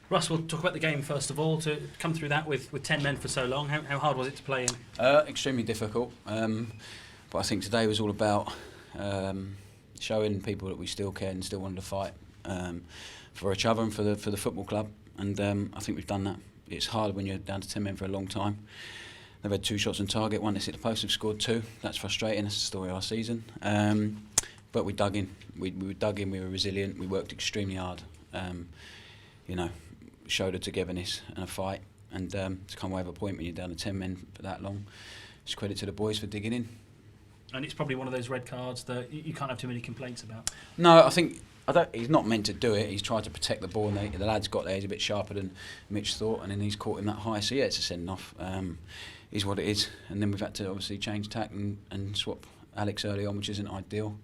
Russ, we'll talk about the game first of all. To come through that with 10 men for so long, how hard was it to play in? Extremely difficult, but I think today was all about showing people that we still care and still wanted to fight for each other and for the football club, and I think we've done that. It's hard when you're down to 10 men for a long time. They've had 2 shots on target, 1 that's hit the post, they've scored 2. That's frustrating, that's the story of our season. But we dug in, we dug in, we were resilient, we worked extremely hard. Showed a togetherness and a fight, and to come away with a point when you're down to 10 men for that long, it's credit to the boys for digging in. And it's probably one of those red cards that you can't have too many complaints about. No, he's not meant to do it. He's tried to protect the ball, and the lad's got there. He's a bit sharper than Mitch thought, and then he's caught him that high. So yeah, it's a send off. Is what it is. And then we've had to obviously change tack and swap Alex early on, which isn't ideal.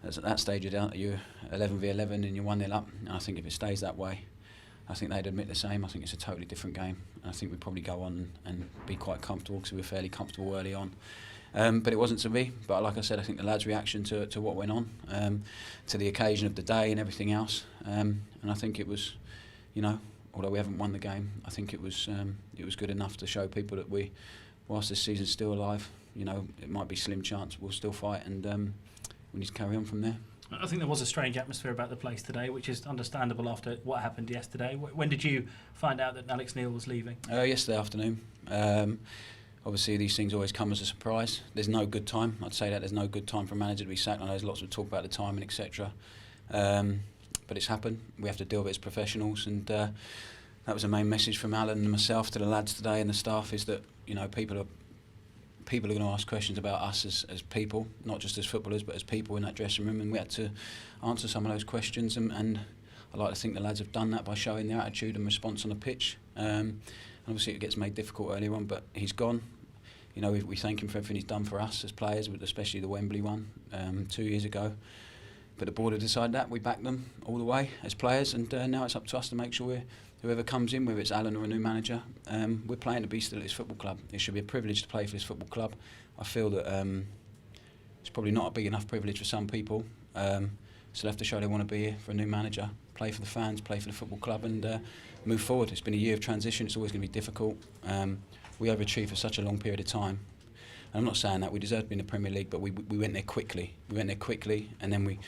As at that stage you're 11v11 and you're 1-0 up. And I think if it stays that way, I think they'd admit the same. I think it's a totally different game. I think we'd probably go on and be quite comfortable because we were fairly comfortable early on. But it wasn't to be. But like I said, I think the lads' reaction to what went on, to the occasion of the day and everything else, and I think it was, although we haven't won the game, I think it was good enough to show people that whilst this season's still alive, it might be slim chance, we'll still fight, and we need to carry on from there. I think there was a strange atmosphere about the place today, which is understandable after what happened yesterday. When did you find out that Alex Neil was leaving? Yesterday afternoon. Obviously, these things always come as a surprise. There's no good time. I'd say that there's no good time for a manager to be sacked. I know there's lots of talk about the timing, etc. But it's happened. We have to deal with it as professionals, and that was the main message from Alan and myself to the lads today and the staff, is that people are going to ask questions about us as people, not just as footballers, but as people in that dressing room, and we had to answer some of those questions, and I like to think the lads have done that by showing their attitude and response on the pitch. Obviously it gets made difficult earlier on, but he's gone. We thank him for everything he's done for us as players, especially the Wembley one 2 years ago. But the board have decided that we back them all the way as players, and now it's up to us to make sure whoever comes in, whether it's Alan or a new manager, we're playing to be still at this football club. It should be a privilege to play for this football club. I feel that it's probably not a big enough privilege for some people, so they have to show they want to be here for a new manager, play for the fans, play for the football club, and move forward. It's been a year of transition. It's always going to be difficult. We overachieved for such a long period of time. And I'm not saying that we deserve to be in the Premier League, but we went there quickly. And then we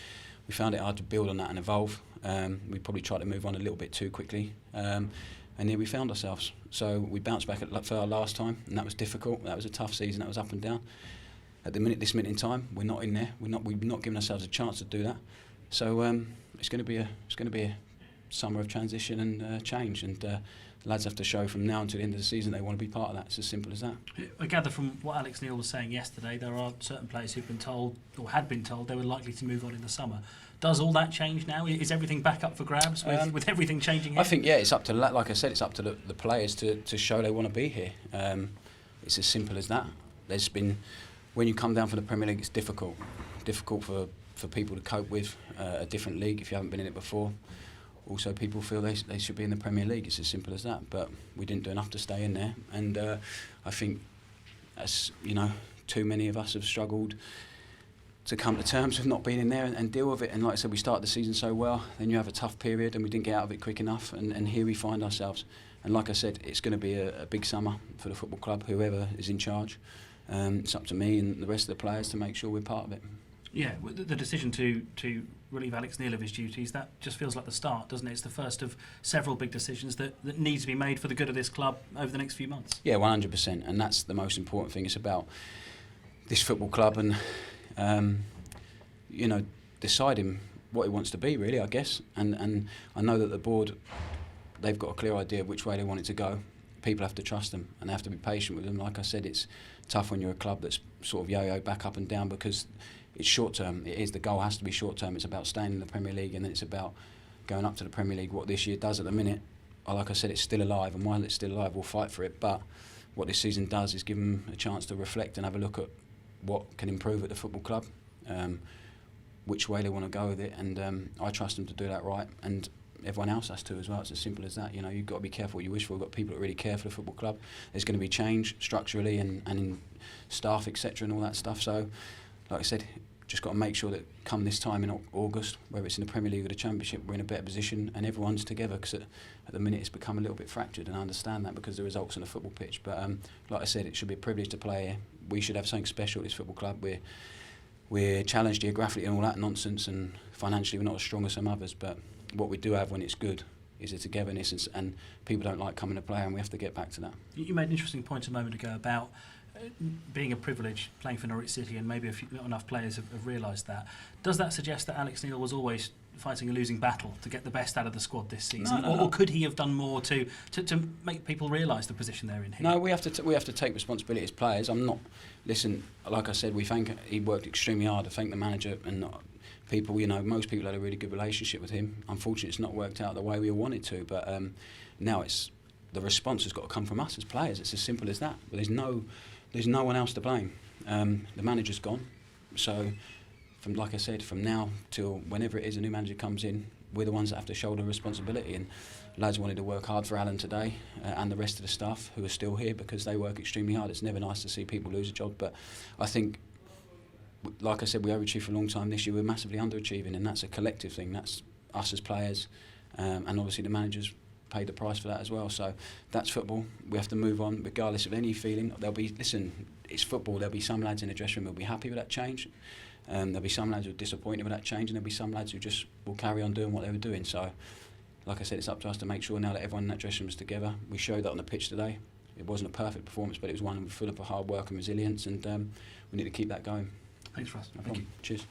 found it hard to build on that and evolve. We probably tried to move on a little bit too quickly, and here we found ourselves. So we bounced back for our last time, and that was difficult. That was a tough season. That was up and down. At this minute in time, we're not in there. We've not given ourselves a chance to do that. So it's going to be a summer of transition and change, and the lads have to show from now until the end of the season they want to be part of that. It's as simple as that. I gather from what Alex Neil was saying yesterday, there are certain players who've been told, or had been told, they were likely to move on in the summer. Does all that change now? Is everything back up for grabs with everything changing here? I think, yeah, it's up to, like I said, it's up to the players to show they want to be here. It's as simple as that. When you come down from the Premier League, it's difficult for people to cope with a different league if you haven't been in it before. Also, people feel they should be in the Premier League. It's as simple as that. But we didn't do enough to stay in there, and I think, as too many of us have struggled to come to terms with not being in there and deal with it. And like I said, we started the season so well, then you have a tough period, and we didn't get out of it quick enough. And here we find ourselves. And like I said, it's going to be a big summer for the football club, whoever is in charge. It's up to me and the rest of the players to make sure we're part of it. Yeah, the decision to relieve Alex Neil of his duties, that just feels like the start, doesn't it? It's the first of several big decisions that need to be made for the good of this club over the next few months. Yeah, 100%, and that's the most important thing. It's about this football club and, deciding what he wants to be, really, I guess. And I know that the board, they've got a clear idea of which way they want it to go. People have to trust them, and they have to be patient with them. Like I said, it's tough when you're a club that's sort of yo-yo back up and down, because it's short term. It is. The goal has to be short term. It's about staying in the Premier League, and then it's about going up to the Premier League. What this year does at the minute, like I said, it's still alive, and while it's still alive, we'll fight for it. But what this season does is give them a chance to reflect and have a look at what can improve at the football club, which way they want to go with it, and I trust them to do that right, and everyone else has to as well. It's as simple as that. You've got to be careful what you wish for. We've got people that really care for the football club. There's going to be change structurally and in staff, etc., and all that stuff. So, like I said, just got to make sure that come this time in August, whether it's in the Premier League or the Championship, we're in a better position and everyone's together, because at the minute it's become a little bit fractured, and I understand that because of the results on the football pitch. But like I said, it should be a privilege to play here. We should have something special at this football club. We're challenged geographically and all that nonsense, and financially we're not as strong as some others, but what we do have when it's good is a togetherness, and people don't like coming to play, and we have to get back to that. You made an interesting point a moment ago about being a privilege playing for Norwich City, and maybe not enough players have realised that. Does that suggest that Alex Neil was always fighting a losing battle to get the best out of the squad this season, or could he have done more to make people realise the position they're in here? No, we have to take responsibility as players. Like I said, he worked extremely hard. I thank the manager and people. Most people had a really good relationship with him. Unfortunately, it's not worked out the way we all wanted to, but now the response has got to come from us as players. It's as simple as that. But there's no one else to blame. The manager's gone, so like I said, from now till whenever it is a new manager comes in, we're the ones that have to shoulder responsibility. And lads wanted to work hard for Alan today, and the rest of the staff who are still here, because they work extremely hard. It's never nice to see people lose a job, but I think, like I said, we overachieved for a long time. This year we're massively underachieving, and that's a collective thing. That's us as players, and obviously the managers paid the price for that as well. So that's football. We have to move on regardless of any feeling. It's football. There'll be some lads in the dressing room who'll be happy with that change. There'll be some lads who are disappointed with that change, and there'll be some lads who just will carry on doing what they were doing. So, like I said, it's up to us to make sure now that everyone in that dressing room is together. We showed that on the pitch today. It wasn't a perfect performance, but it was one full of hard work and resilience, and we need to keep that going. Thanks, Russ. No problem. Cheers.